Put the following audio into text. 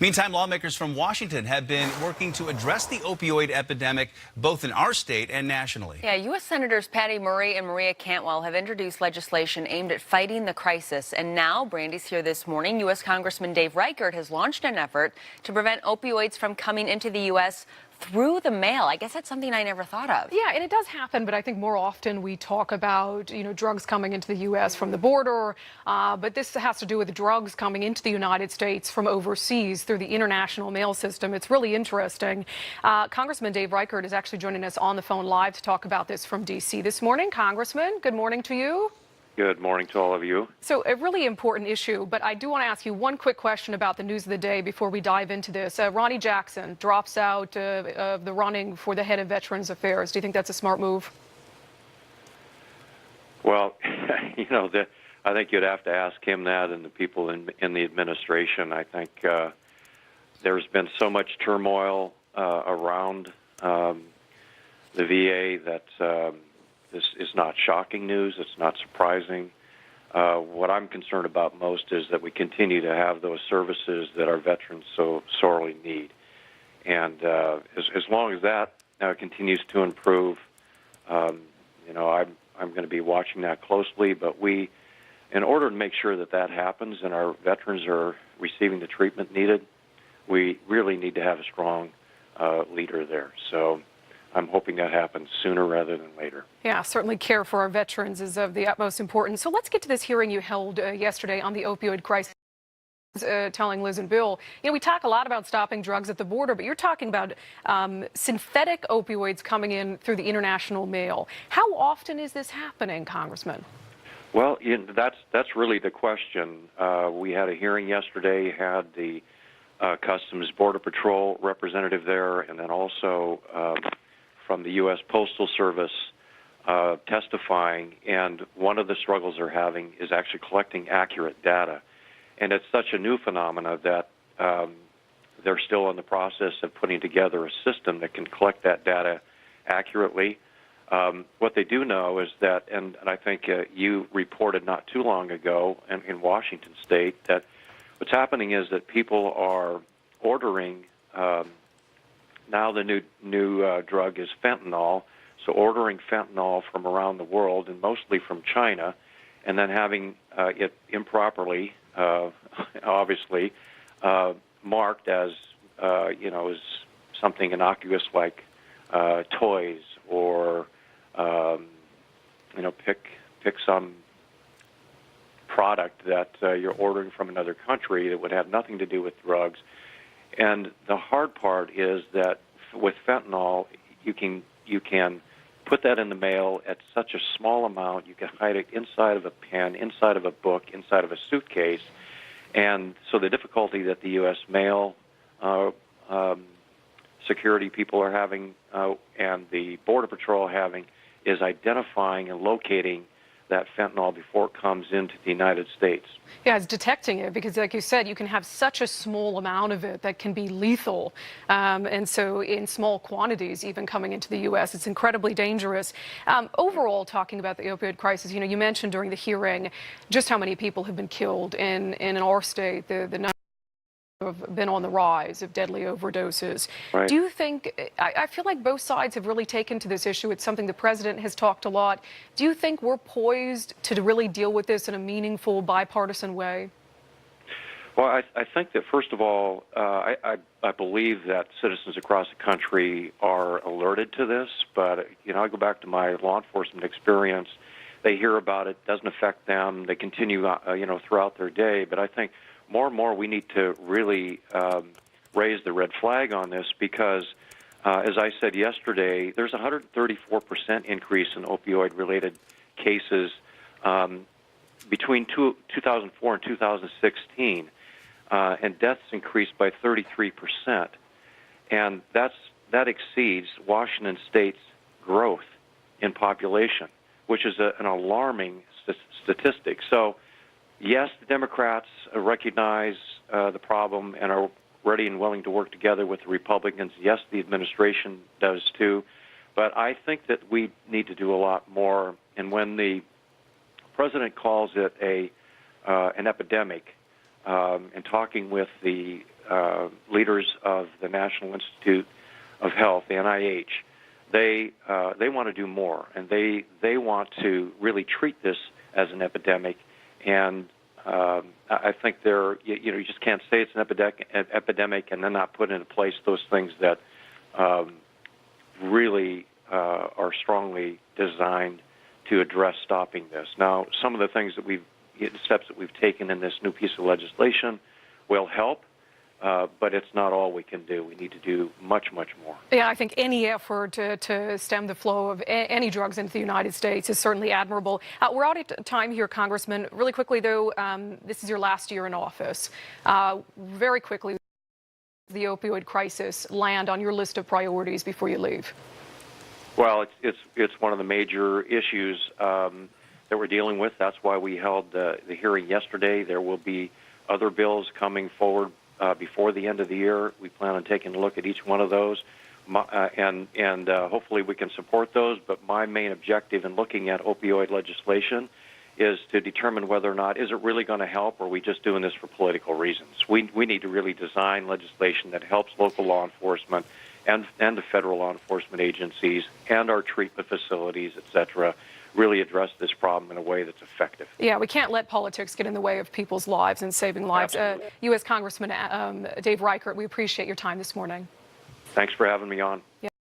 Meantime, lawmakers from Washington have been working to address the opioid epidemic both in our state and nationally. Yeah, U.S. Senators Patty Murray and Maria Cantwell have introduced legislation aimed at fighting the crisis. And now, Brandi's here this morning. U.S. Congressman Dave Reichert has launched an effort to prevent opioids from coming into the U.S. through the mail. I guess that's something I never thought of. Yeah, and it does happen, but I think more often we talk about, drugs coming into the U.S. from the border, but this has to do with drugs coming into the United States from overseas through the international mail system. It's really interesting. Congressman Dave Reichert is actually joining us on the phone live to talk about this from D.C. this morning. Congressman, good morning to you. Good morning to all of you. So a really important issue, but I do want to ask you one quick question about the news of the day before we dive into this. Ronnie Jackson drops out of the running for the head of Veterans Affairs. Do you think that's a smart move? Well, I think you'd have to ask him that and the people in the administration. I think there's been so much turmoil around the VA that this is not shocking news. It's not surprising. What I'm concerned about most is that we continue to have those services that our veterans so sorely need. And as long as that continues to improve, I'm going to be watching that closely. But in order to make sure that that happens and our veterans are receiving the treatment needed, we really need to have a strong leader there. So I'm hoping that happens sooner rather than later. Yeah, certainly care for our veterans is of the utmost importance. So let's get to this hearing you held yesterday on the opioid crisis. Telling Liz and Bill, we talk a lot about stopping drugs at the border, but you're talking about synthetic opioids coming in through the international mail. How often is this happening, Congressman? Well, that's really the question. We had a hearing yesterday, had the Customs Border Patrol representative there, and then also from the U.S. Postal Service testifying, and one of the struggles they're having is actually collecting accurate data. And it's such a new phenomena that they're still in the process of putting together a system that can collect that data accurately. What they do know is that, and I think you reported not too long ago in Washington State, that what's happening is that people are ordering now the new drug is fentanyl, so ordering fentanyl from around the world and mostly from China, and then having it improperly, obviously, marked as as something innocuous like toys or pick some product that you're ordering from another country that would have nothing to do with drugs. And the hard part is that with fentanyl, you can put that in the mail at such a small amount. You can hide it inside of a pen, inside of a book, inside of a suitcase. And so the difficulty that the U.S. mail security people are having and the Border Patrol having is identifying and locating that fentanyl before it comes into the United States. Yeah, it's detecting it because, like you said, you can have such a small amount of it that can be lethal. And so in small quantities, even coming into the U.S., it's incredibly dangerous. Overall, talking about the opioid crisis, you mentioned during the hearing just how many people have been killed in our state. The number have been on the rise of deadly overdoses. Right. Do you think, I feel like both sides have really taken to this issue. It's something the president has talked a lot. Do you think we're poised to really deal with this in a meaningful, bipartisan way? Well, I think that, first of all, I believe that citizens across the country are alerted to this, but, I go back to my law enforcement experience. They hear about it, doesn't affect them. They continue, throughout their day. But I think more and more we need to really raise the red flag on this because, as I said yesterday, there's a 134% increase in opioid-related cases between 2004 and 2016, and deaths increased by 33%. And that exceeds Washington State's growth in population, which is an alarming statistic. So, yes, the Democrats recognize the problem and are ready and willing to work together with the Republicans. Yes, the administration does too. But I think that we need to do a lot more. And when the president calls it an epidemic, and talking with the leaders of the National Institute of Health, the NIH, they want to do more, and they want to really treat this as an epidemic. And I think you just can't say it's an epidemic and then not put into place those things that really are strongly designed to address stopping this. Now, some of the things steps that we've taken in this new piece of legislation will help, but it's not all we can do. We need to do much, much more. Yeah, I think any effort to stem the flow of any drugs into the United States is certainly admirable. We're out of time here, Congressman. Really quickly, though, this is your last year in office. Very quickly, the opioid crisis land on your list of priorities before you leave? Well, it's one of the major issues that we're dealing with. That's why we held the hearing yesterday. There will be other bills coming forward before the end of the year. We plan on taking a look at each one of those, and hopefully we can support those. But my main objective in looking at opioid legislation is to determine whether or not is it really going to help, or are we just doing this for political reasons. We need to really design legislation that helps local law enforcement and the federal law enforcement agencies and our treatment facilities, et cetera, really address this problem in a way that's effective. Yeah, we can't let politics get in the way of people's lives and saving lives. U.S. Congressman Dave Reichert, we appreciate your time this morning. Thanks for having me on. Yeah.